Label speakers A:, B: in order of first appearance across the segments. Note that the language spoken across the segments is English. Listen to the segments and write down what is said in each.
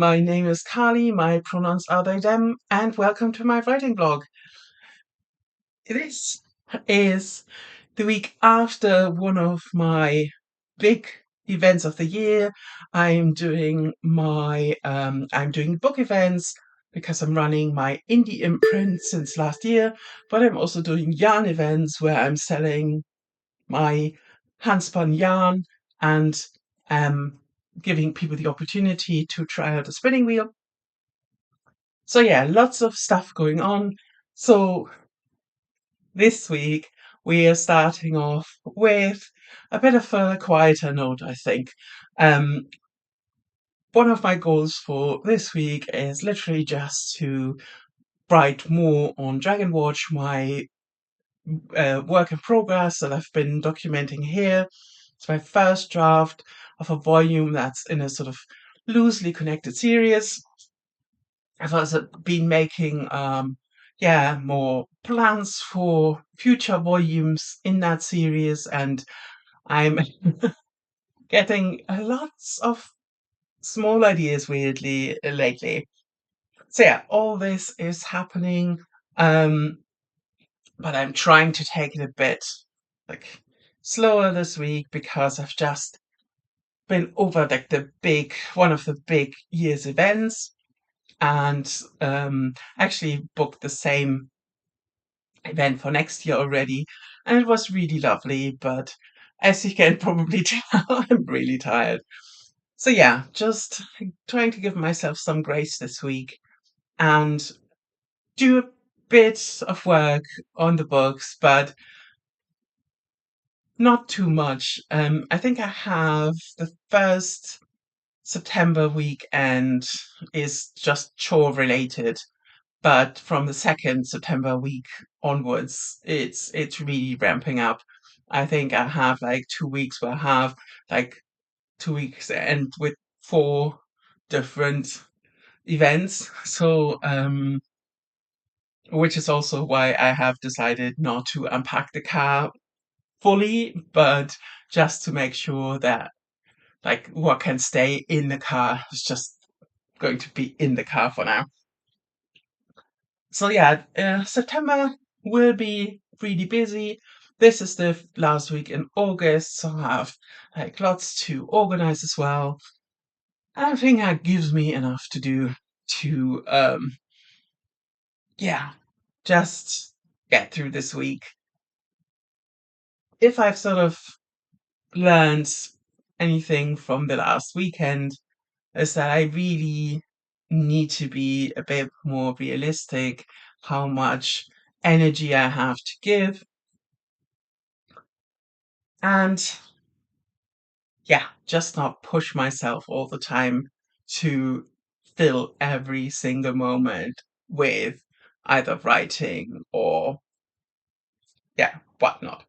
A: My name is Carly, my pronouns are they, them, and welcome to my writing blog. This is the week after one of my big events of the year. I'm doing book events because I'm running my indie imprint since last year, but I'm also doing yarn events where I'm selling my handspun yarn and giving people the opportunity to try out a spinning wheel. So yeah, lots of stuff going on. So this week we are starting off with a bit of a quieter note, I think. Um, One of my goals for this week is literally just to write more on Dragon Watch, my work in progress that I've been documenting here. It's my first draft of a volume that's in a sort of loosely connected series. I've also been making more plans for future volumes in that series, and I'm getting lots of small ideas weirdly lately. So yeah, all this is happening, um, but I'm trying to take it a bit like slower this week because I've just been over like the big one of the big year's events and actually booked the same event for next year already, and it was really lovely. But as you can probably tell, I'm really tired. So yeah, just trying to give myself some grace this week and do a bit of work on the books, but not too much. I think I have the first September weekend is just chore related, but from the second September week onwards, it's really ramping up. I think I have like 2 weeks where I have like 2 weeks and with 4 different events. So which is also why I have decided not to unpack the car fully, but just to make sure that like what can stay in the car is just going to be in the car for now. So yeah, September will be really busy. This is the last week in August, so I have like lots to organize as well. I think that gives me enough to do to yeah, just get through this week. If I've sort of learned anything from the last weekend, is that I really need to be a bit more realistic how much energy I have to give. And yeah, just not push myself all the time to fill every single moment with either writing or yeah, whatnot.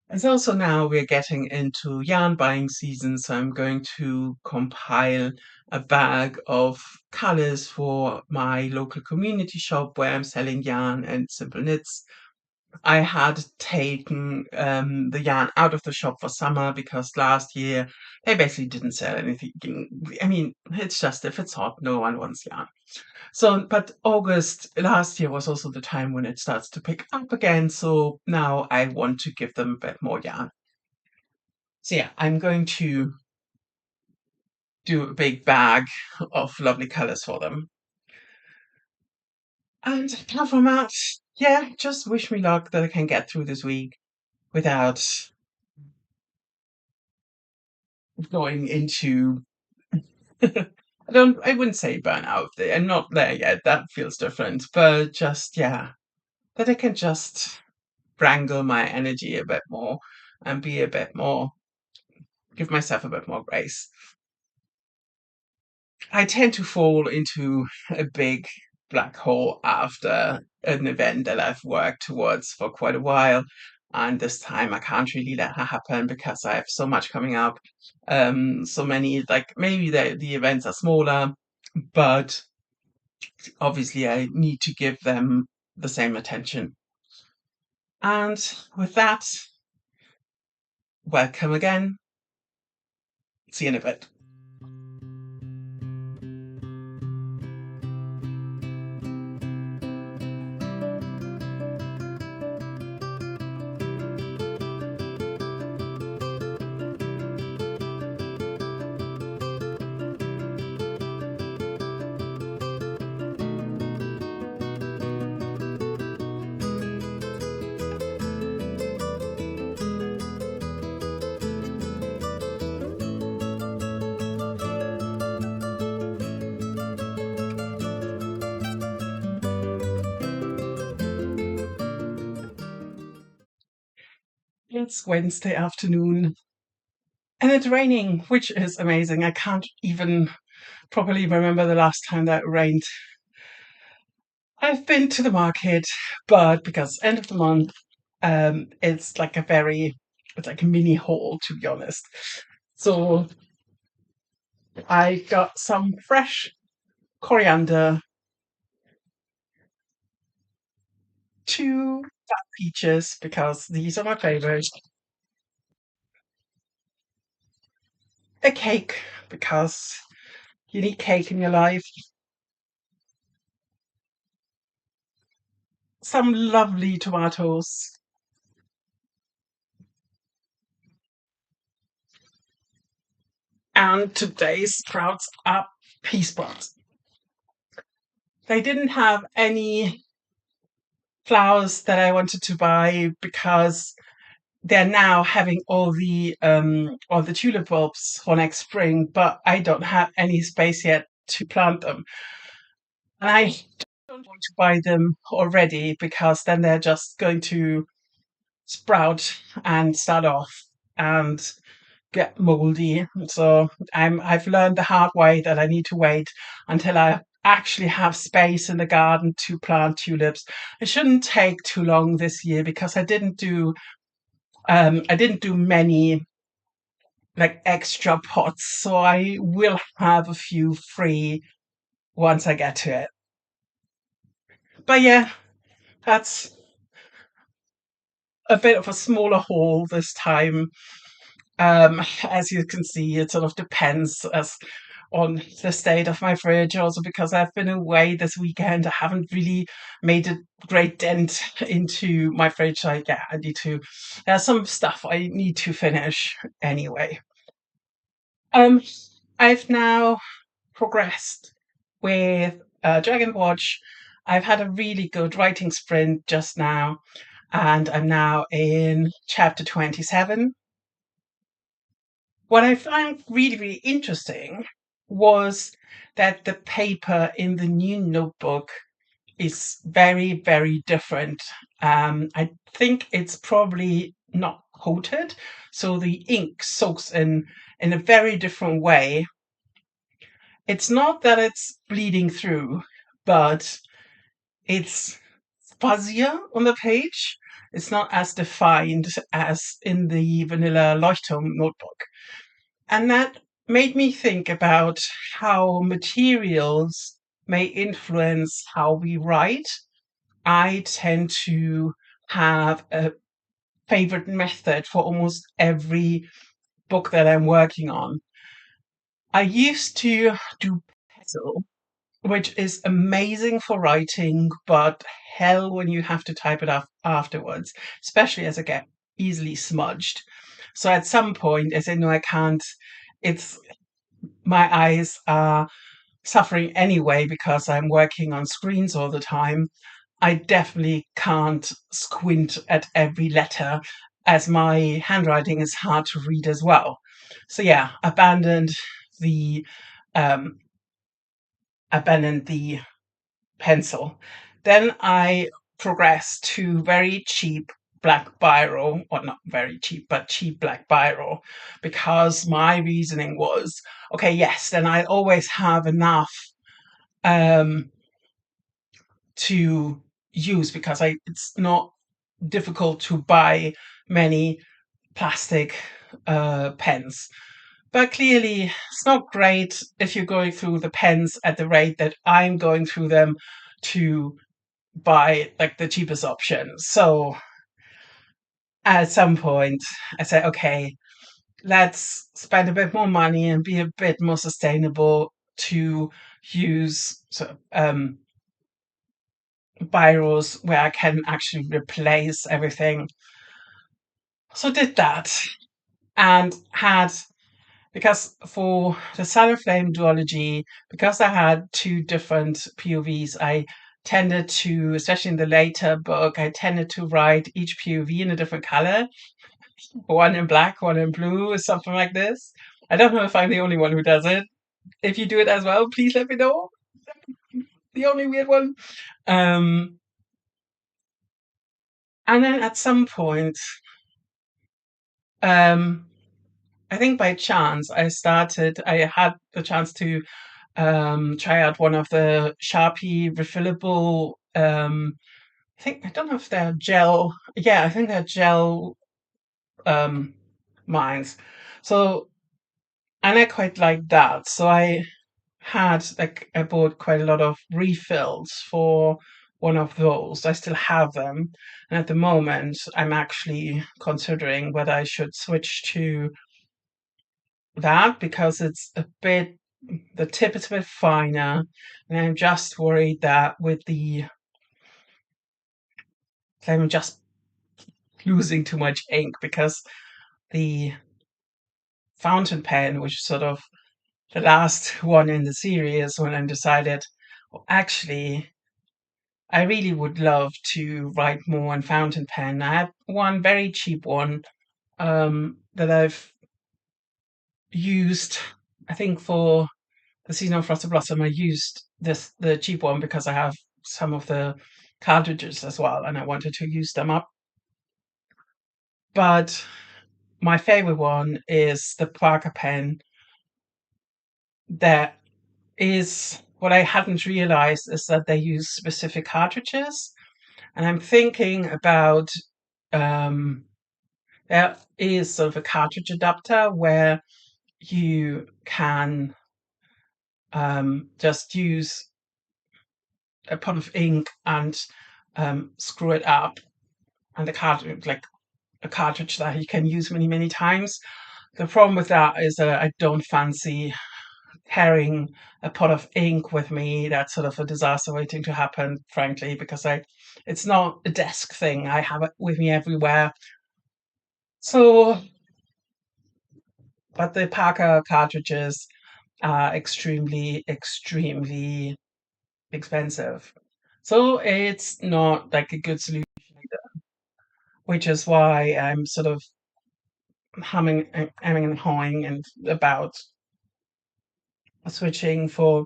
A: And so also now we're getting into yarn buying season, so I'm going to compile a bag of colors for my local community shop where I'm selling yarn and simple knits. I had taken the yarn out of the shop for summer because last year they basically didn't sell anything. I mean, it's just if it's hot, no one wants yarn. So, but August last year was also the time when it starts to pick up again. So now I want to give them a bit more yarn. So yeah, I'm going to do a big bag of lovely colors for them. And apart from that, yeah, just wish me luck that I can get through this week without going into I wouldn't say burnout. I'm not there yet. That feels different. But just yeah, that I can just wrangle my energy a bit more and be a bit more give myself a bit more grace. I tend to fall into a big black hole after an event that I've worked towards for quite a while. And this time I can't really let that happen because I have so much coming up. So many, like maybe the events are smaller, but obviously I need to give them the same attention. And with that, welcome again See you in a bit. It's Wednesday afternoon and it's raining, which is amazing. I can't even properly remember the last time that it rained. I've been to the market, but because end of the month, it's like it's like a mini haul, to be honest. So I got some fresh coriander, two fat peaches because these are my favorite, a cake because you need cake in your life, some lovely tomatoes, and today's sprouts are pea sprouts. They didn't have any flowers that I wanted to buy because they're now having all the tulip bulbs for next spring, but I don't have any space yet to plant them. And I don't want to buy them already because then they're just going to sprout and start off and get moldy. So I've learned the hard way that I need to wait until I actually have space in the garden to plant tulips. It shouldn't take too long this year because I didn't do many like extra pots, so I will have a few free once I get to it. But yeah, that's a bit of a smaller haul this time. As you can see, it sort of depends as on the state of my fridge, also because I've been away this weekend. I haven't really made a great dent into my fridge. So yeah, I need to. There's some stuff I need to finish anyway. Um, I've now progressed with Dragon Watch. I've had a really good writing sprint just now, and I'm now in chapter 27. What I found really, really interesting was that the paper in the new notebook is very, very different. I think it's probably not coated, so the ink soaks in a very different way. It's not that it's bleeding through, but it's fuzzier on the page. It's not as defined as in the vanilla Leuchtturm notebook. And that made me think about how materials may influence how we write. I tend to have a favorite method for almost every book that I'm working on. I used to do pencil, which is amazing for writing, but hell when you have to type it up afterwards, especially as it gets easily smudged. So at some point, I said, no, I can't. It's my eyes are suffering anyway because I'm working on screens all the time. I definitely can't squint at every letter as my handwriting is hard to read as well. So yeah, the um, abandoned the pencil. Then I progressed to very cheap black biro, or not very cheap, but cheap black biro, because my reasoning was okay, yes, then I always have enough um, to use because it's not difficult to buy many plastic pens. But clearly, it's not great if you're going through the pens at the rate that I'm going through them to buy like the cheapest option. So at some point, I said, okay, let's spend a bit more money and be a bit more sustainable to use biros where I can actually replace everything. So did that and had because for the Sun and Flame duology, because I had two different POVs, I tended to, especially in the later book, I tended to write each POV in a different color, one in black, one in blue, or something like this. I don't know if I'm the only one who does it. If you do it as well, please let me know. The only weird one. Um, and then at some point, um, I think by chance, I had the chance to try out one of the Sharpie refillable. I don't know if they're gel. Yeah, I think they're gel um, mines. So, and I quite like that. So I bought quite a lot of refills for one of those. I still have them, and at the moment, I'm actually considering whether I should switch to that because it's a bit the tip is a bit finer, and I'm just worried that I'm just losing too much ink because the fountain pen, which is sort of the last one in the series, when I decided, well, actually, I really would love to write more on fountain pen. I have one very cheap one that I've used, I think, for the season of Frost and Blossom. I used the cheap one because I have some of the cartridges as well, and I wanted to use them up. But my favorite one is the Parker pen. That is what I hadn't realized is that they use specific cartridges, and I'm thinking about um, there is sort of a cartridge adapter where you can just use a pot of ink and screw it up, and the cartridge like a cartridge that you can use many many times. The problem with that is that I don't fancy carrying a pot of ink with me. That's sort of a disaster waiting to happen, frankly, because it's not a desk thing. I have it with me everywhere. So, but the Parker cartridges are extremely, extremely expensive. So it's not like a good solution, which is why I'm sort of hemming and hawing and about switching for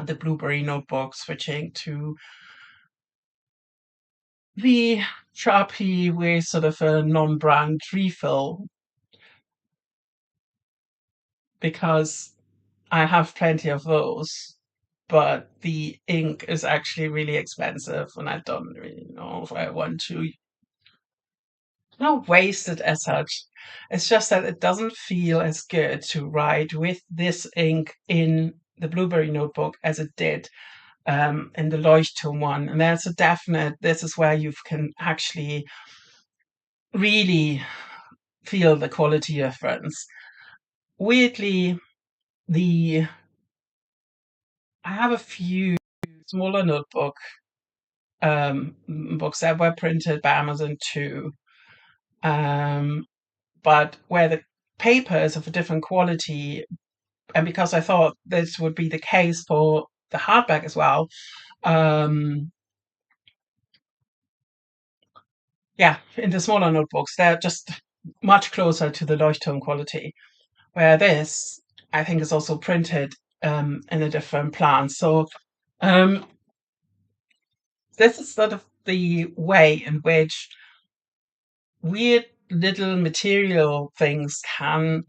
A: the Blueberry notebook, switching to the Sharpie with sort of a non-brand refill because I have plenty of those, but the ink is actually really expensive, and I don't really know if I want to not waste it as such. It's just that it doesn't feel as good to write with this ink in the Blueberry notebook as it did in the Leuchtturm one. And that's a definite, this is where you can actually really feel the quality difference. Weirdly, the I have a few smaller notebook books that were printed by Amazon too, um, but where the paper is of a different quality, and because I thought this would be the case for the hardback as well, um, yeah, in the smaller notebooks, they're just much closer to the Leuchtturm quality. Where this, I think, is also printed in a different plan. So um, this is sort of the way in which weird little material things can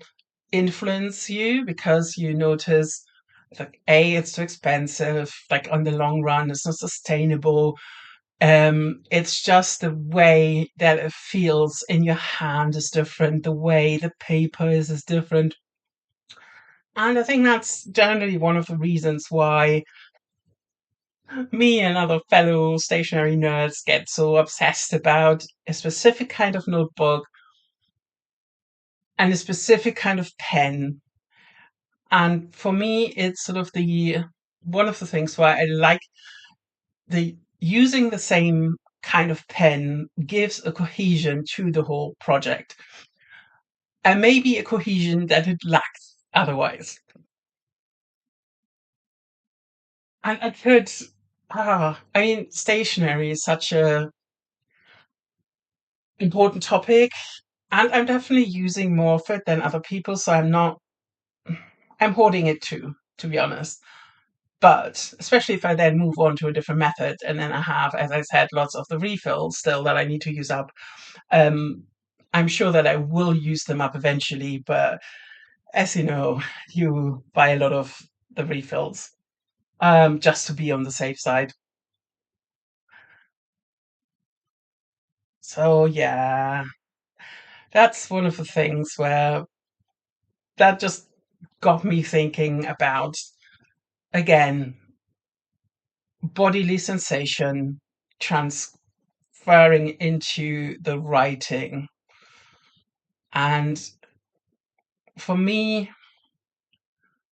A: influence you because you notice like A, it's too expensive, like on the long run, it's not sustainable. It's just the way that it feels in your hand is different, the way the paper is different. And I think that's generally one of the reasons why me and other fellow stationery nerds get so obsessed about a specific kind of notebook and a specific kind of pen. And for me, it's sort of the one of the things why I like the using the same kind of pen gives a cohesion to the whole project, and maybe a cohesion that it lacks otherwise. And I could, I mean, stationery is such a important topic, and I'm definitely using more of it than other people. So I'm hoarding it too, to be honest. But especially if I then move on to a different method, and then I have, as I said, lots of the refills still that I need to use up. Um, I'm sure that I will use them up eventually, but as you know, you buy a lot of the refills just to be on the safe side. So yeah, that's one of the things where that just got me thinking about, again, bodily sensation transferring into the writing. And for me,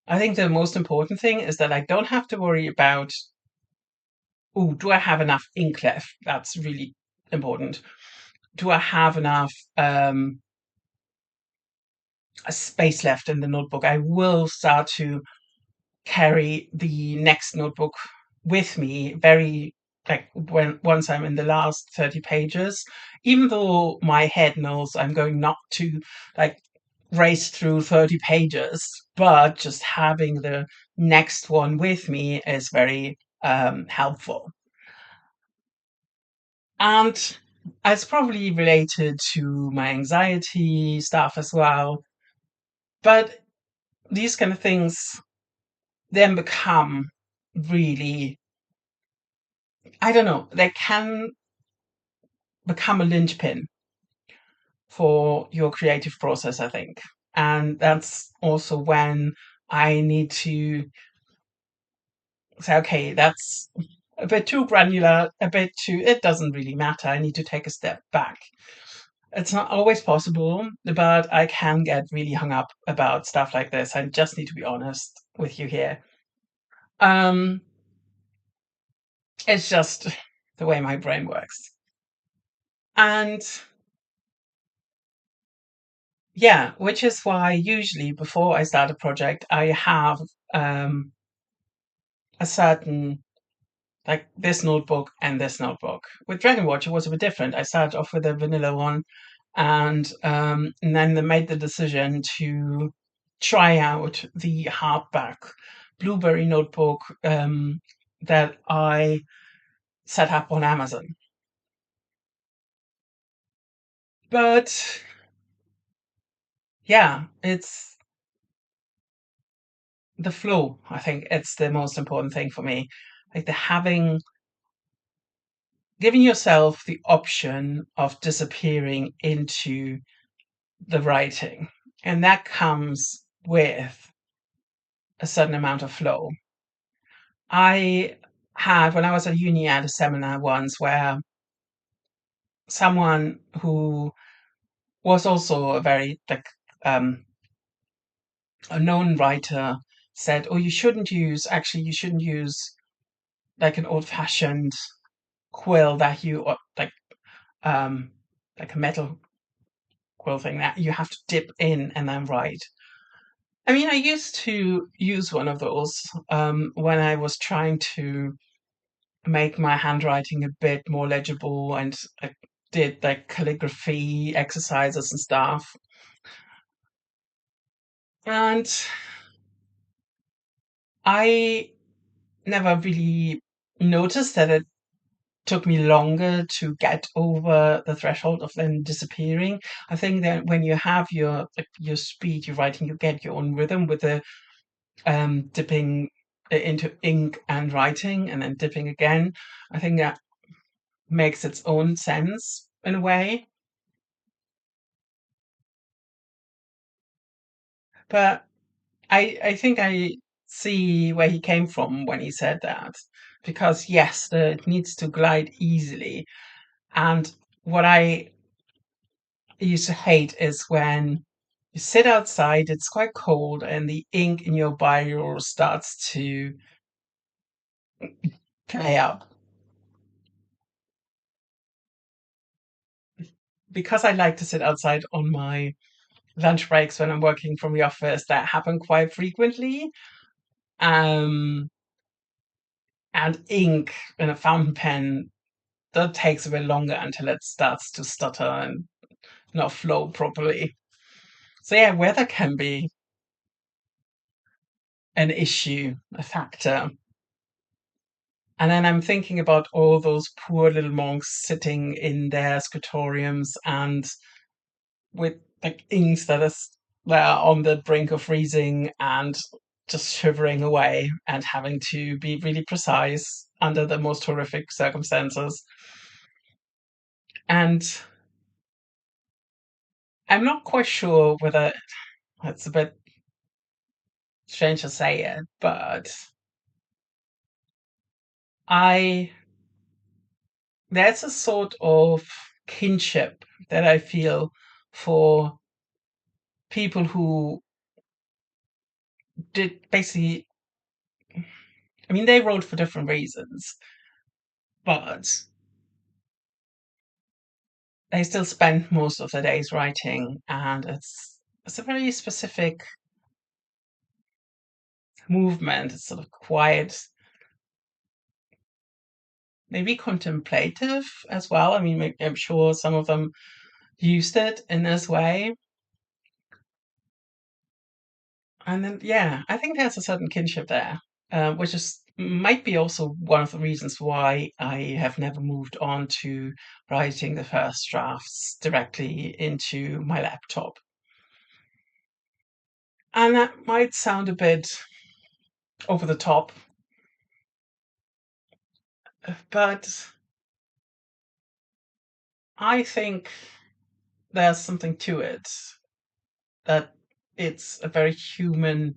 A: I think the most important thing is that I don't have to worry about, oh, do I have enough ink left? That's really important. Do I have enough space left in the notebook? I will start to carry the next notebook with me very, like, when once I'm in the last 30 pages, even though my head knows I'm going not to, like, race through 30 pages, but just having the next one with me is very helpful. And it's probably related to my anxiety stuff as well. But these kind of things then become really, I don't know, they can become a linchpin for your creative process, I think. And that's also when I need to say, okay, that's a bit too granular, a bit too, it doesn't really matter. I need to take a step back. It's not always possible, but I can get really hung up about stuff like this. I just need to be honest with you here. Um, it's just the way my brain works. And yeah, which is why usually before I start a project, I have um, a certain, like, this notebook and this notebook. With Dragon Watch, it was a bit different. I started off with a vanilla one, and then I made the decision to try out the hardback blueberry notebook that I set up on Amazon. But yeah, it's the flow. I think it's the most important thing for me. Like, the having, giving yourself the option of disappearing into the writing. And that comes with a certain amount of flow. I had, when I was at uni, I had a seminar once where someone who was also a very, like, um, a known writer said, "Oh, you shouldn't use like an old-fashioned quill that you um, like a metal quill thing that you have to dip in and then write." I mean, I used to use one of those when I was trying to make my handwriting a bit more legible, and I did like calligraphy exercises and stuff. And I never really noticed that it took me longer to get over the threshold of then disappearing. I think that when you have your, like, your speed, your writing, you get your own rhythm with the dipping into ink and writing and then dipping again. I think that makes its own sense in a way. But I think I see where he came from when he said that. Because yes, it needs to glide easily. And what I used to hate is when You sit outside, it's quite cold, and the ink in your biro starts to play up. Because I like to sit outside on my lunch breaks when I'm working from the office, that happen quite frequently. Um, and ink in a fountain pen, that takes a bit longer until it starts to stutter and not flow properly. So yeah, weather can be an issue, a factor. And then I'm thinking about all those poor little monks sitting in their scriptoriums and with like inks that are on the brink of freezing and just shivering away and having to be really precise under the most horrific circumstances. And I'm not quite sure whether it's a bit strange to say it, but I there's a sort of kinship that I feel for people who did basically, I mean, they wrote for different reasons, but they still spend most of their days writing, and it's a very specific movement. It's sort of quiet, maybe contemplative as well. I mean, I'm sure some of them used it in this way. And then, yeah, I think there's a certain kinship there, which is might be also one of the reasons why I have never moved on to writing the first drafts directly into my laptop. And that might sound a bit over the top, but I think there's something to it, that it's a very human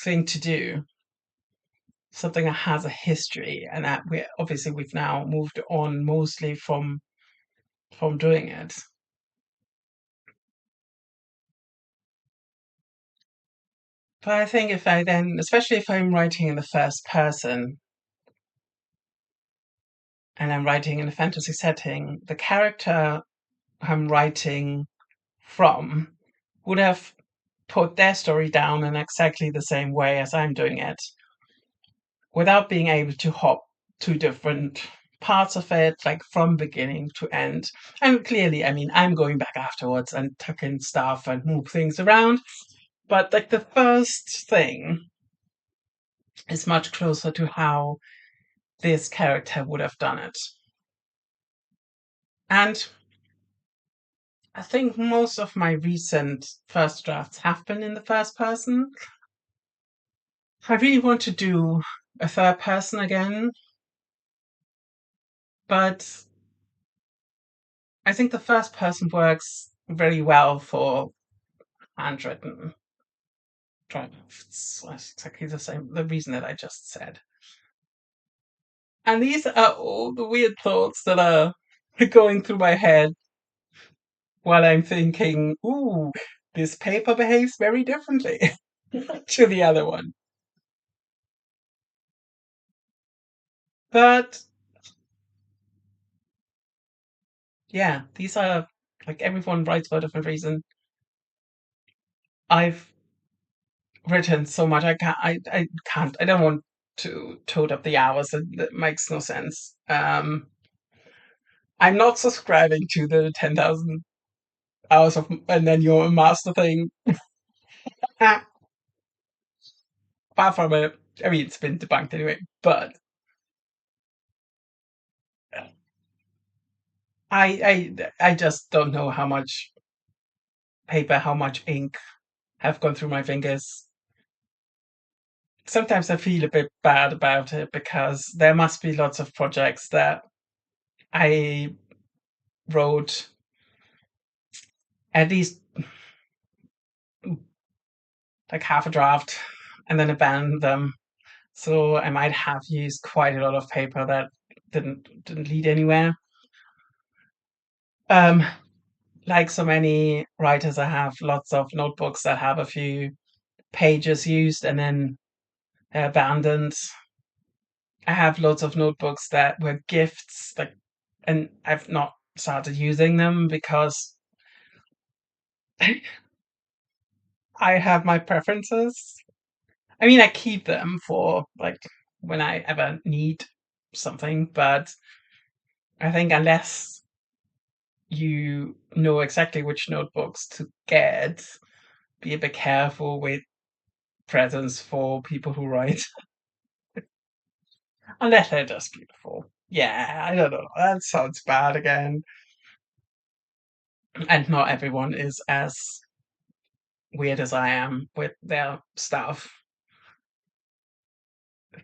A: thing to do, something that has a history, and that we've now moved on mostly from doing it. But I think if I then, especially if I'm writing in the first person and I'm writing in a fantasy setting, the character I'm writing from would have put their story down in exactly the same way as I'm doing it, without being able to hop to different parts of it, like from beginning to end. And clearly, I mean, I'm going back afterwards and tuck in stuff and move things around. But like the first thing is much closer to how this character would have done it. And I think most of my recent first drafts have been in the first person. I really want to do a third person again, but I think the first person works very well for handwritten drafts. That's exactly the reason that I just said. And these are all the weird thoughts that are going through my head while I'm thinking, ooh, this paper behaves very differently to the other one. But yeah, these are like everyone writes for a different reason. I've written so much. I don't want to tote up the hours. That makes no sense. I'm not subscribing to the 10,000 hours of and then you're a master thing. Far from it. I mean, it's been debunked anyway. But I just don't know how much paper, how much ink have gone through my fingers. Sometimes I feel a bit bad about it because there must be lots of projects that I wrote at least like half a draft and then abandoned them. So I might have used quite a lot of paper that didn't lead anywhere. Um, like so many writers, I have lots of notebooks that have a few pages used and then abandoned. I have lots of notebooks that were gifts, like, and I've not started using them because I have my preferences. I mean, I keep them for like when I ever need something, but I think unless you know exactly which notebooks to get, be a bit careful with presents for people who write, unless they're just beautiful. Yeah, I don't know. That sounds bad again. And not everyone is as weird as I am with their stuff.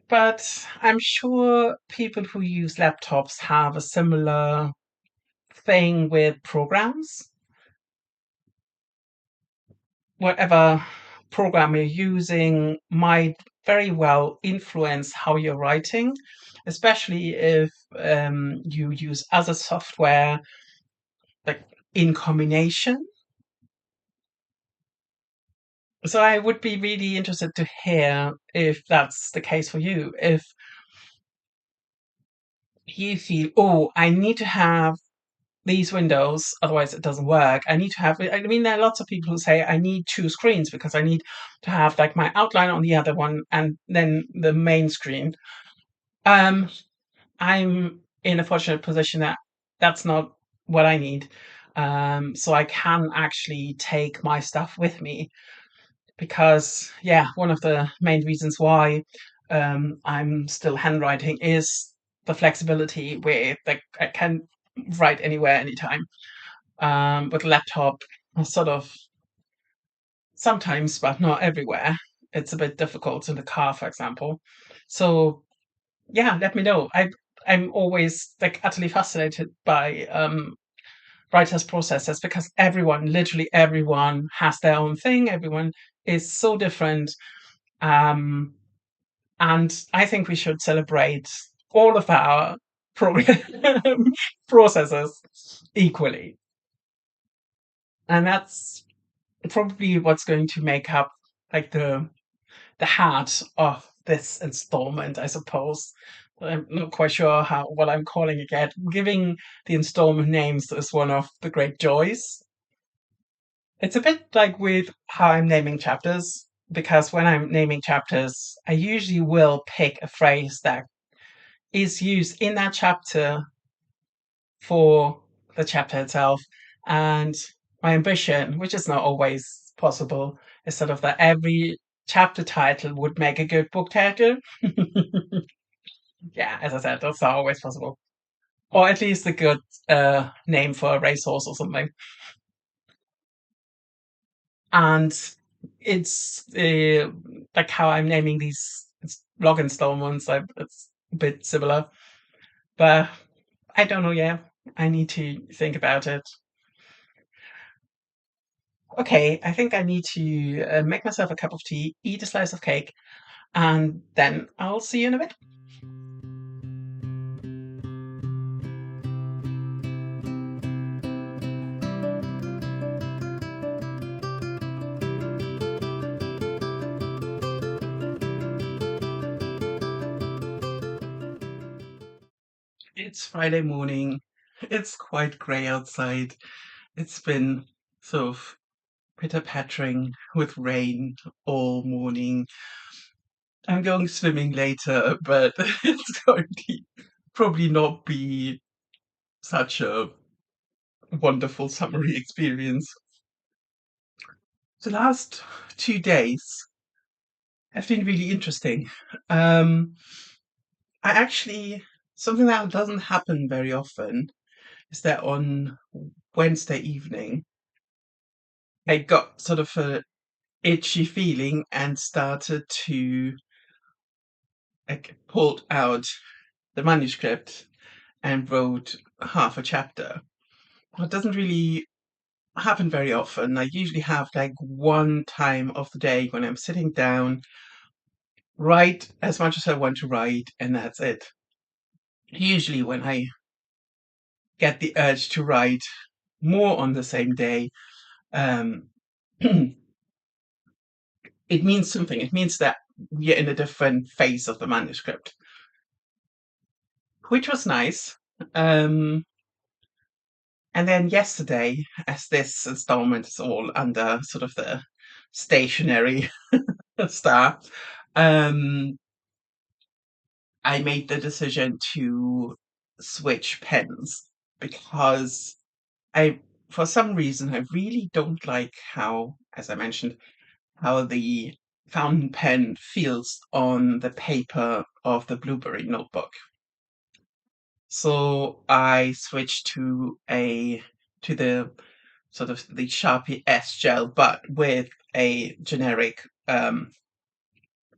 A: But I'm sure people who use laptops have a similar thing with programs. Whatever program you're using might very well influence how you're writing, especially if you use other software like in combination. So I would be really interested to hear if that's the case for you. If you feel, oh, I need to have these windows, otherwise it doesn't work. I need to have, I mean, there are lots of people who say I need two screens because I need to have like my outline on the other one and then the main screen. Um, I'm in a fortunate position that that's not what I need. So I can actually take my stuff with me because, yeah, one of the main reasons why I'm still handwriting is the flexibility where like I can write anywhere, anytime. With a laptop, sort of sometimes, but not everywhere. It's a bit difficult in the car, for example. So yeah, let me know. I'm always like utterly fascinated by writers' processes because everyone, literally everyone, has their own thing. Everyone is so different, um, and I think we should celebrate all of our pro- processes equally, and that's probably what's going to make up like the heart of this installment, I suppose. I'm not quite sure how what I'm calling it yet. Giving the installment names is one of the great joys. It's a bit like with how I'm naming chapters, because when I'm naming chapters, I usually will pick a phrase that is used in that chapter for the chapter itself. And my ambition, which is not always possible, is sort of that every chapter title would make a good book title. Yeah, as I said, that's not always possible. Or at least a good name for a racehorse or something. And it's like how I'm naming these log installments. It's a bit similar, but I don't know. Yeah, I need to think about it. Okay, I think I need to make myself a cup of tea, eat a slice of cake, and then I'll see you in a bit. It's Friday morning. It's quite grey outside. It's been sort of pitter-pattering with rain all morning. I'm going swimming later, but it's going to probably not be such a wonderful summery experience. The last 2 days have been really interesting. Um, I actually, something that doesn't happen very often is that on Wednesday evening, I got sort of a itchy feeling and started to like pulled out the manuscript and wrote half a chapter. It doesn't really happen very often. I usually have like one time of the day when I'm sitting down, write as much as I want to write, and that's it. Usually, when I get the urge to write, more on the same day, um, it means something. It means that we're in a different phase of the manuscript, which was nice. Um, and then yesterday, as this installment is all under sort of the stationary star, um, I made the decision to switch pens because I, for some reason, I really don't like how, as I mentioned, how the fountain pen feels on the paper of the Blueberry notebook. So I switched to the sort of the Sharpie S gel, but with a generic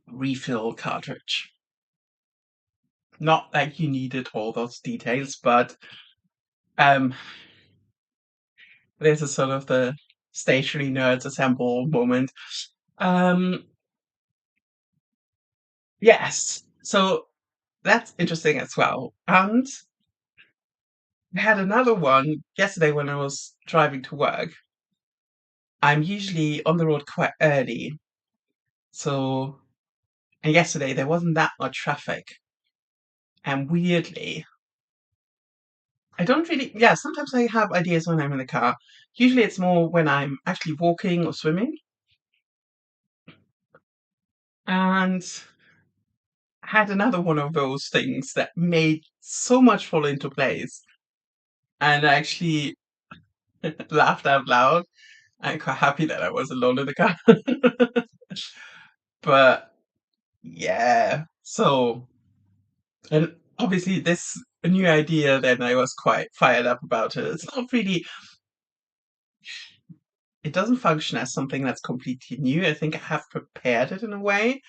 A: refill cartridge. Not like you needed all those details, but um, there's a sort of the stationary nerds assemble moment. Um, yes, so that's interesting as well. And I had another one yesterday when I was driving to work. I'm usually on the road quite early, so and yesterday there wasn't that much traffic. And weirdly, I don't really, yeah, sometimes I have ideas when I'm in the car. Usually it's more when I'm actually walking or swimming. And had another one of those things that made so much fall into place. And I actually laughed out loud. I'm quite happy that I was alone in the car. But yeah, so, and obviously this new idea, then I was quite fired up about it. It's not really, it doesn't function as something that's completely new. I think I have prepared it in a way.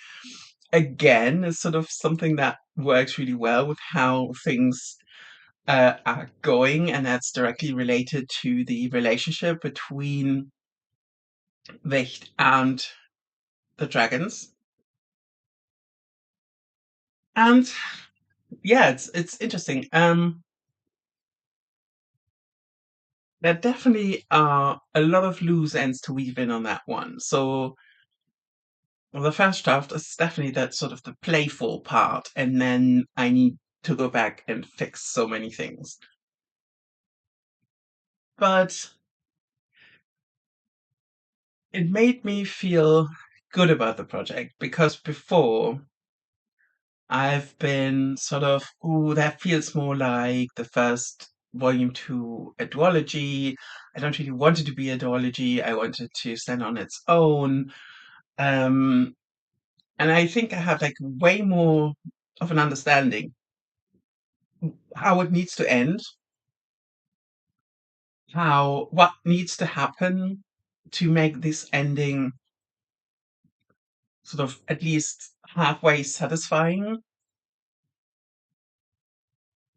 A: Again, it's sort of something that works really well with how things are going, and that's directly related to the relationship between Wicht and the dragons. And yeah, it's interesting. There definitely are a lot of loose ends to weave in on that one. So well, the first draft is definitely that sort of the playful part, and then I need to go back and fix so many things. But it made me feel good about the project because before I've been sort of, "Ooh, that feels more like the first volume to a duology. I don't really want it to be a duology. I want it to stand on its own." Um, and I think I have like way more of an understanding how it needs to end, how what needs to happen to make this ending sort of at least halfway satisfying.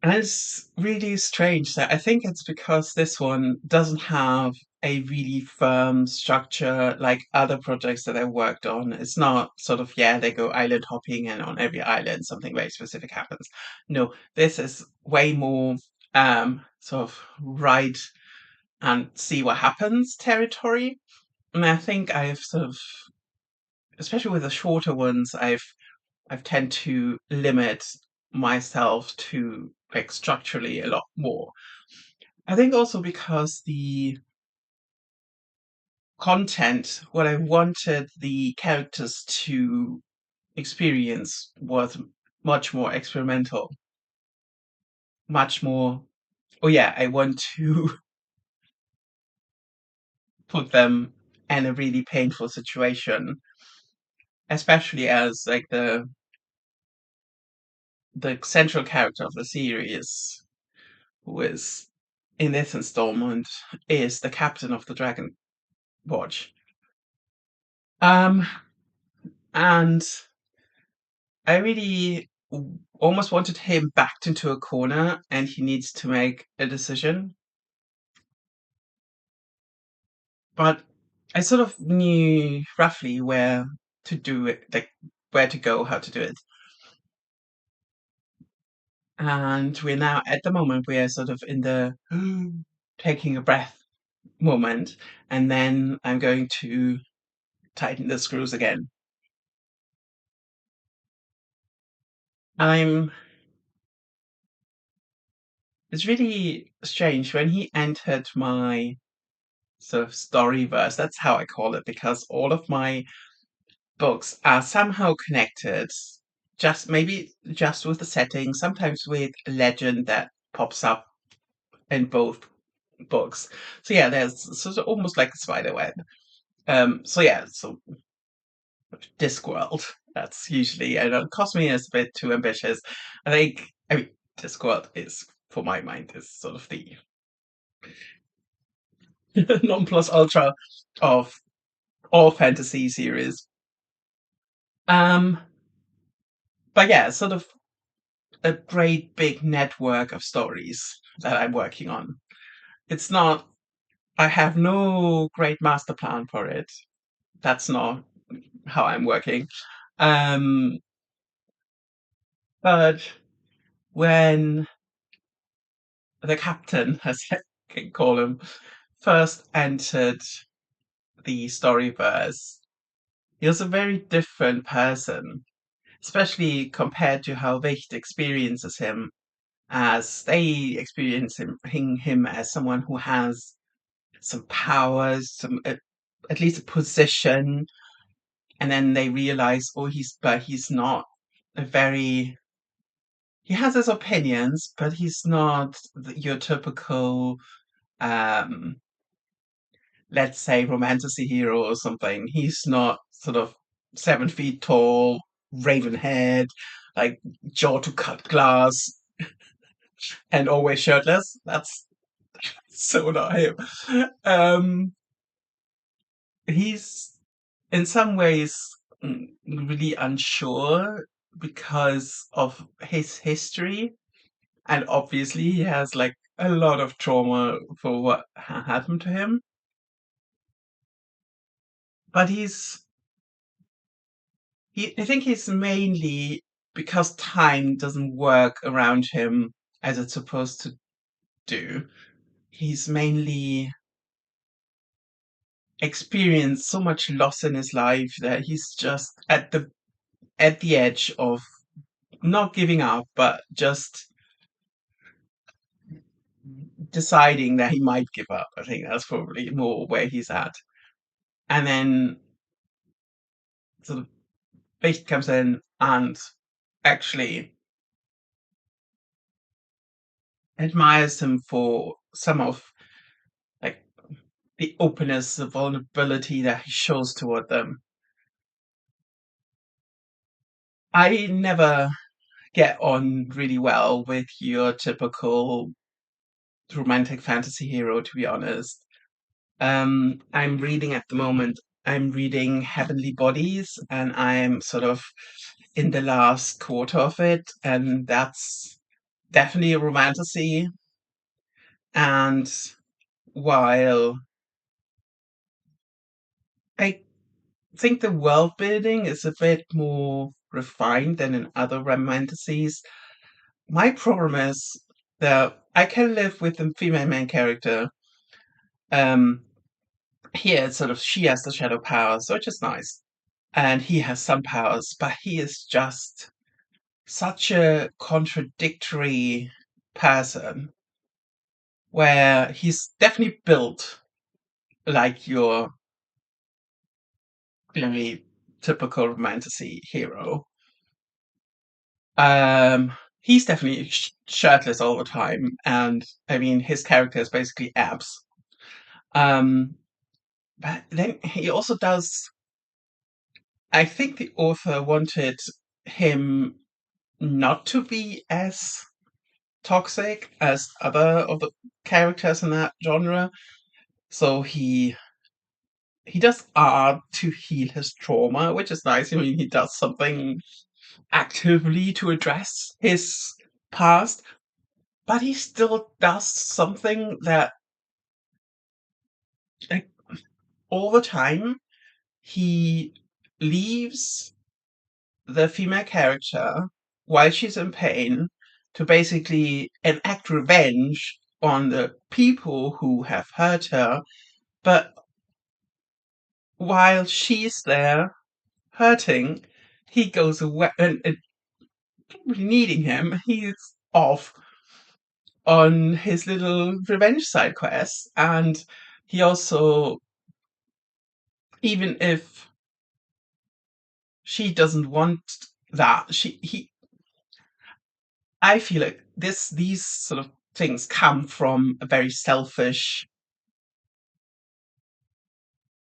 A: And it's really strange that I think it's because this one doesn't have a really firm structure like other projects that I worked on. It's not sort of, yeah, they go island hopping and on every island something very specific happens. No, this is way more sort of ride and see what happens territory. And I think I've sort of, especially with the shorter ones, I've tend to limit myself to like structurally a lot more. I think also because the content, what I wanted the characters to experience was much more experimental, much more, oh yeah, I want to put them in a really painful situation, especially as like the central character of the series, who is in this installment, is the captain of the Dragon Watch. Um, and I really almost wanted him backed into a corner and he needs to make a decision. But I sort of knew roughly where to do it, like where to go, how to do it. And we're now at the moment we're sort of in the taking a breath moment, and then I'm going to tighten the screws again. I'm It's really strange when he entered my sort of storyverse. That's how I call it, because all of my books are somehow connected, just maybe just with the setting, sometimes with a legend that pops up in both books. So yeah, there's sort of almost like a spider web. So Discworld. That's usually, I know Cosme is a bit too ambitious. I mean, Discworld is, for my mind, is sort of the non plus ultra of all fantasy series. Um, but yeah, sort of a great big network of stories that I'm working on. It's not, I have no great master plan for it. That's not how I'm working. Um, but when the captain, as I can call him, first entered the Storyverse, he was a very different person, especially compared to how Wicht experiences him, as they experience him as someone who has some powers, at least a position, and then they realize, oh, he's not a very. He has his opinions, but he's not your typical, um, let's say, romantasy hero or something. He's not sort of 7 feet tall, raven haired, like jaw to cut glass, and always shirtless. That's so not him. Um, he's in some ways really unsure because of his history, and obviously he has like a lot of trauma for what happened to him. But I think he's mainly, because time doesn't work around him as it's supposed to do. He's mainly experienced so much loss in his life that he's just at the edge of not giving up, but just deciding that he might give up. I think that's probably more where he's at. And then sort of Licht comes in and actually admires him for some of like the openness, the vulnerability that he shows toward them. I never get on really well with your typical romantic fantasy hero, to be honest. I'm reading at the moment, I'm reading Heavenly Bodies, and I'm sort of in the last quarter of it, and that's definitely a romantasy. And while I think the world building is a bit more refined than in other romantasies, my problem is that I can live with the female main character. Um, Here it's sort of she has the shadow powers, which is nice, and he has some powers, but he is just such a contradictory person, where he's definitely built like your very typical romantasy hero. He's definitely shirtless all the time, and I mean his character is basically abs. Um, but then he also does. I think the author wanted him not to be as toxic as other of the characters in that genre. So he does art to heal his trauma, which is nice. I mean, he does something actively to address his past, but he still does something that, like, all the time he leaves the female character while she's in pain to basically enact revenge on the people who have hurt her, But while she's there hurting, he goes away and really needing him. He's off on his little revenge side quest, and he also, even if she doesn't want that, he I feel like these sort of things come from a very selfish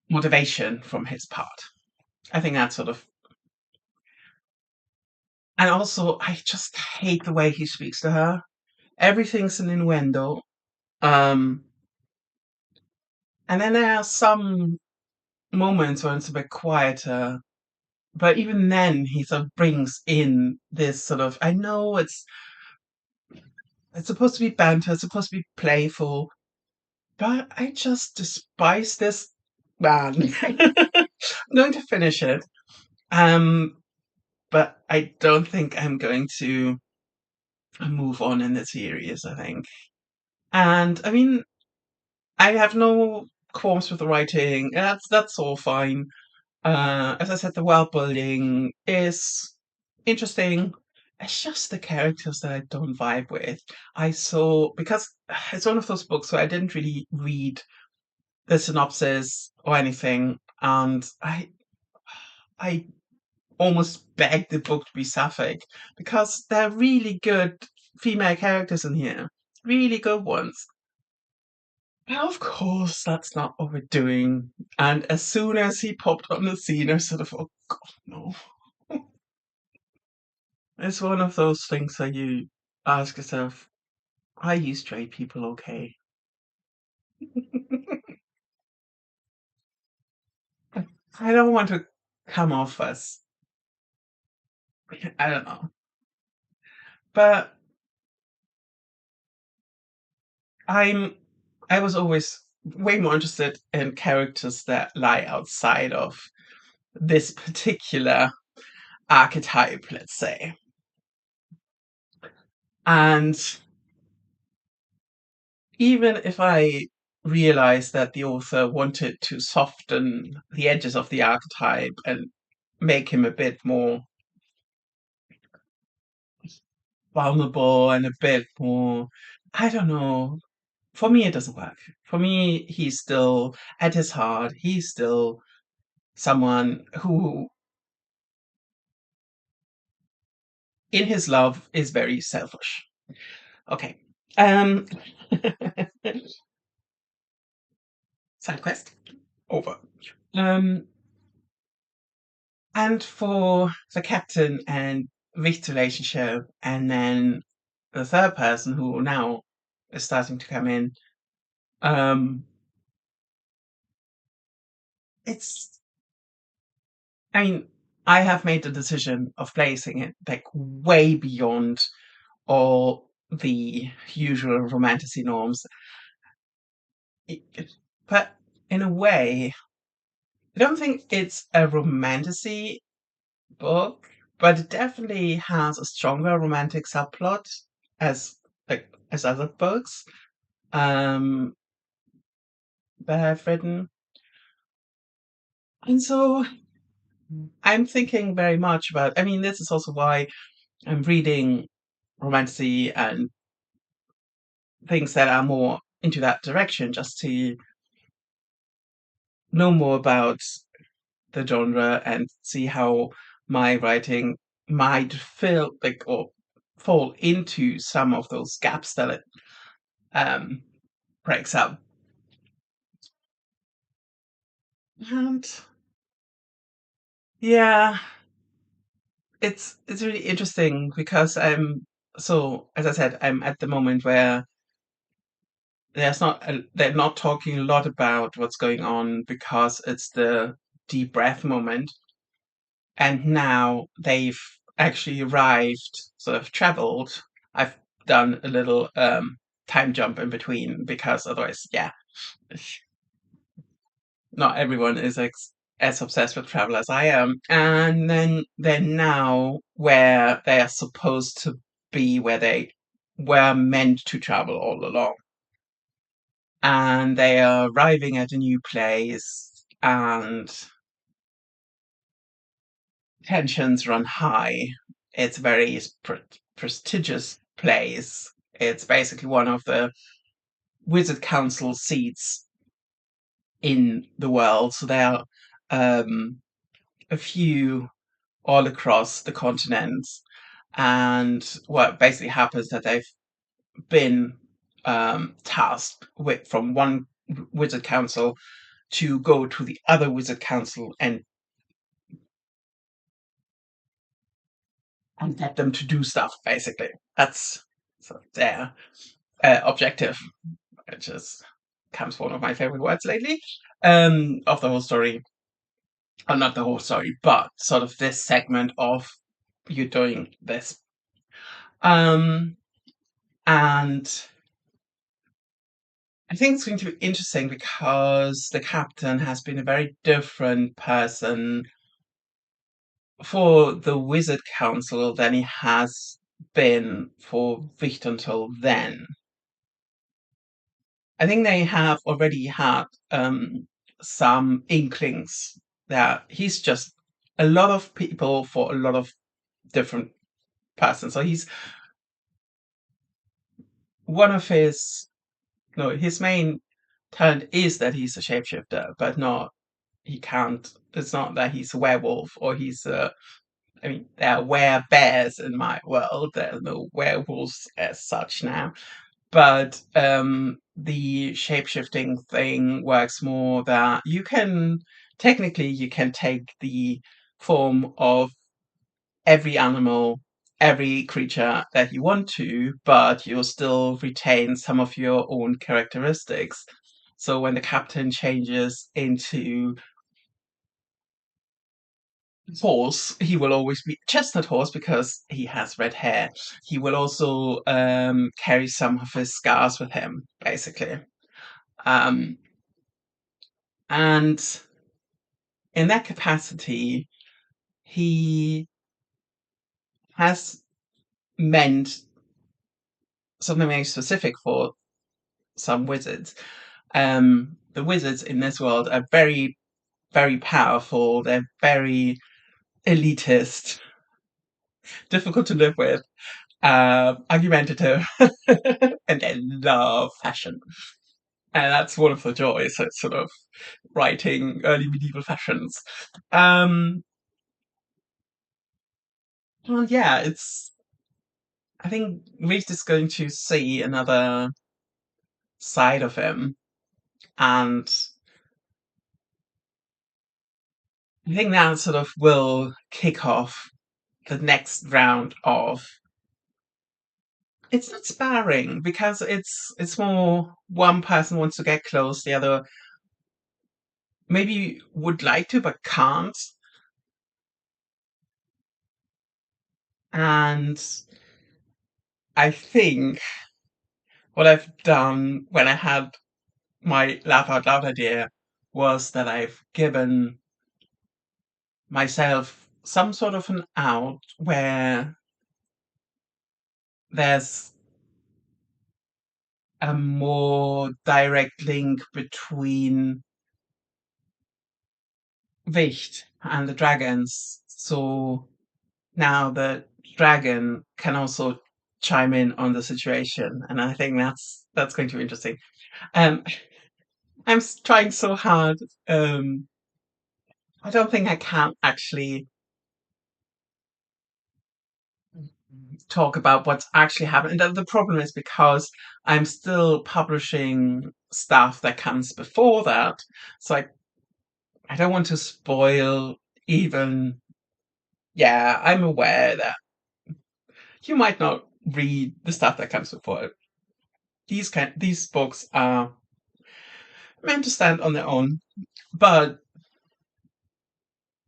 A: motivation from his part. I think that's sort of, and also I just hate the way he speaks to her. Everything's an innuendo. Um, and then there are some moments when it's a bit quieter, but even then he sort of brings in this sort of, I know it's supposed to be banter, it's supposed to be playful, but I just despise this man. I'm going to finish it. Um, but I don't think I'm going to move on in the series, I think. And I mean, I have no qualms with the writing. That's all fine. As I said, the world building is interesting. It's just the characters that I don't vibe with. I saw, because it's one of those books where I didn't really read the synopsis or anything, and I almost begged the book to be sapphic because there are really good female characters in here, really good ones. But of course, that's not what we're doing. And as soon as he popped on the scene, I sort of, oh God, no. It's one of those things that you ask yourself, are you straight people okay? I don't want to come off as, I don't know. But I'm, I was always way more interested in characters that lie outside of this particular archetype, let's say. And even if I realized that the author wanted to soften the edges of the archetype and make him a bit more vulnerable and a bit more, I don't know. For me, it doesn't work. For me, he's still, at his heart, he's still someone who, in his love, is very selfish. Okay. Um, side quest over. Um, and for the captain and Richt's relationship, and then the third person who now is starting to come in, um, it's, I mean, I have made the decision of placing it like way beyond all the usual romantasy norms. But in a way, I don't think it's a romantasy book, but it definitely has a stronger romantic subplot as as other books um, that I've written. And so I'm thinking very much about. I mean, this is also why I'm reading romantasy and things that are more into that direction, just to know more about the genre and see how my writing might fill or fall into some of those gaps that it um, breaks up. And yeah, it's really interesting because I'm, so as I said, I'm at the moment where they're not talking a lot about what's going on because it's the deep breath moment, and now they've actually arrived, sort of traveled. I've done a little time jump in between because otherwise, yeah, not everyone is as obsessed with travel as I am. And then they're now where they are supposed to be, where they were meant to travel all along. and they are arriving at a new place, and tensions run high. It's a very prestigious place. It's basically one of the Wizard Council seats in the world. So there are a few all across the continent. And what basically happens that they've been tasked with from one Wizard Council to go to the other Wizard Council and get them to do stuff. Basically, that's sort of their objective, which is comes one of my favorite words lately of the whole story. Or not the whole story, but sort of this segment of you doing this. Um, and I think it's going to be interesting because the captain has been a very different person for the Wizard Council than he has been for Wicht until then. I think they have already had some inklings that he's just a lot of people for a lot of different persons. So he's one of his no, his main talent is that he's a shapeshifter, but not he can't. It's not that he's a werewolf or he's a. I mean, there are werebears in my world. There are no werewolves as such now. But the shapeshifting thing works more that you can take the form of every animal, every creature that you want to, but you'll still retain some of your own characteristics. So when the captain changes into horse, he will always be chestnut horse because he has red hair. He will also carry some of his scars with him, basically. Um, and in that capacity, he has meant something very specific for some wizards. The wizards in this world are very, very powerful. They're very elitist, difficult to live with, argumentative, and they love fashion. And that's one of the joys. It's sort of writing early medieval fashions. Um, well, yeah, it's. I think Reed is going to see another side of him, and I think that sort of will kick off the next round of. It's not sparring because it's more one person wants to get close, the other maybe would like to but can't. And I think what I've done when I had my laugh out loud idea was that I've given myself some sort of an out where there's a more direct link between Wicht and the dragons. So now the dragon can also chime in on the situation, and I think that's going to be interesting. Um, I'm trying so hard. Um, I don't think I can actually talk about what's actually happened. And the problem is because I'm still publishing stuff that comes before that, so I don't want to spoil even. Yeah, I'm aware that you might not read the stuff that comes before it. These books are meant to stand on their own, but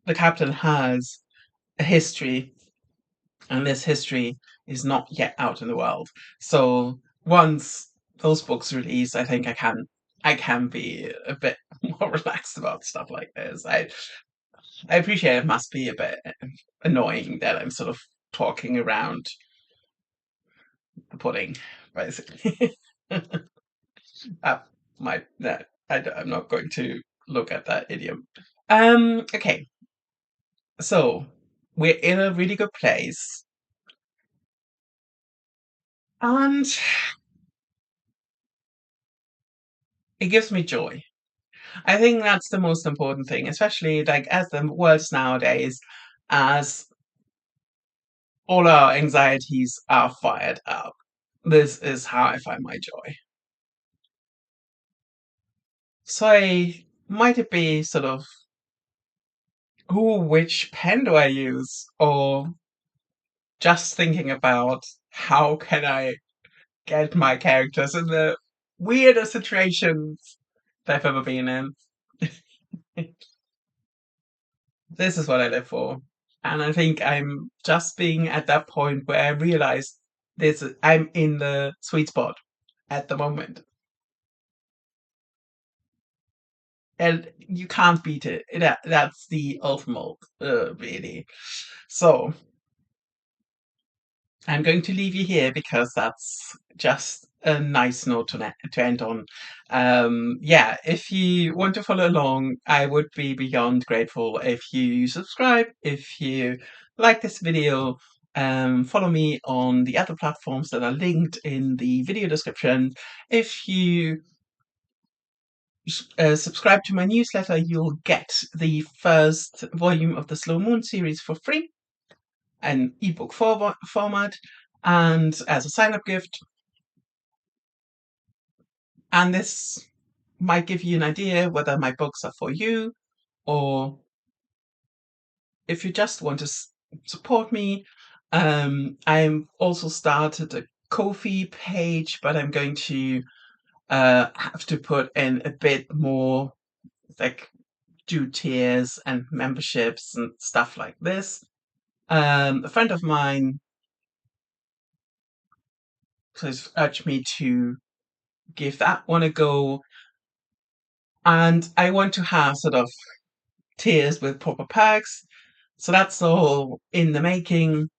A: the captain has a history, and this history is not yet out in the world. So once those books release, I think I can be a bit more relaxed about stuff like this. I appreciate it must be a bit annoying that I'm sort of talking around the pudding, basically. uh, My that I'm not going to look at that idiom. Okay, so we're in a really good place, and it gives me joy. I think that's the most important thing, especially like as the world nowadays, as all our anxieties are fired up. This is how I find my joy. So might it be sort of, which pen do I use? Or just thinking about how can I get my characters in the weirdest situations they've ever been in. This is what I live for. And I think I'm just being at that point where I realize I'm in the sweet spot at the moment. And you can't beat it. That's the ultimate, really. So I'm going to leave you here because that's just a nice note to end on. Yeah, if you want to follow along, I would be beyond grateful if you subscribe, if you like this video, follow me on the other platforms that are linked in the video description. If you subscribe to my newsletter, you'll get the first volume of the Slow Moon series for free, an ebook format, and as a sign-up gift. And this might give you an idea whether my books are for you, or if you just want to support me. I'm also started a Ko-fi page, but I'm going to have to put in a bit more, like do tiers and memberships and stuff like this. A friend of mine has urged me to give that one a go, and I want to have sort of tiers with proper perks. So that's all in the making.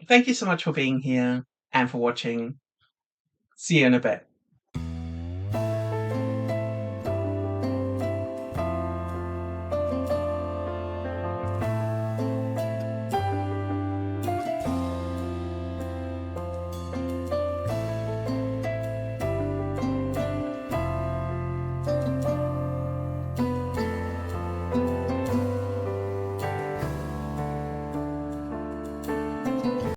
A: Thank you so much for being here and for watching. See you in a bit.